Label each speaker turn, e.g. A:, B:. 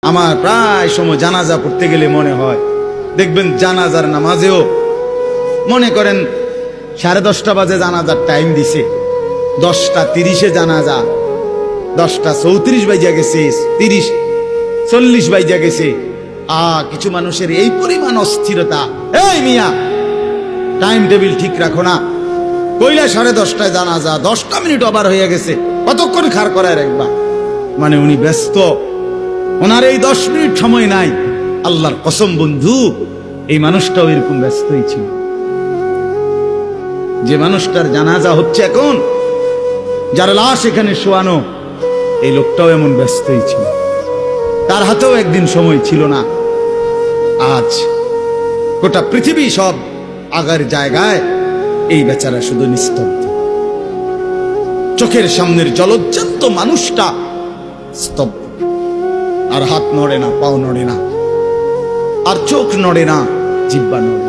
A: আমার প্রায় সময় জানাজা পড়তে গেলে মনে হয়, দেখবেন জানাজার নামাজেও মনে করেন 10:30 বাজে জানাজার টাইম দিছে, 10:30 জানাজা, 10:34 বাজে গেছে, 30-40 বাজে গেছে। কিছু মানুষের এই পরিমাণ অস্থিরতা, এই মিয়া টাইম টেবিল ঠিক রাখো না, কইলা 10:30 জানাজা, 10 মিনিট ওভার হয়ে গেছে, কতক্ষণ খাড় করায় রাখবা? মানে উনি ব্যস্ত, ওনার এই 10 মিনিট সময় নাই। আল্লাহর কসম বন্ধু, এই মানুষটাও এরকম ব্যস্তই ছিল। যে মানুষটার জানাজা হচ্ছে এখন, যার লাশ এখানে শোয়ানো, এই লোকটাও এমন ব্যস্তই ছিল। তার হাতেও একদিন সময় ছিল না। আজ গোটা পৃথিবী সব আগার জায়গায়, এই বেচারা শুধু নিস্তব্ধ। চোখের সামনের জলজ্জান্ত মানুষটা স্তব্ধ, আর হাত নড়ে না, পাও নড়ে না, আর চোখ নড়ে না, জিহ্বা নড়ে না।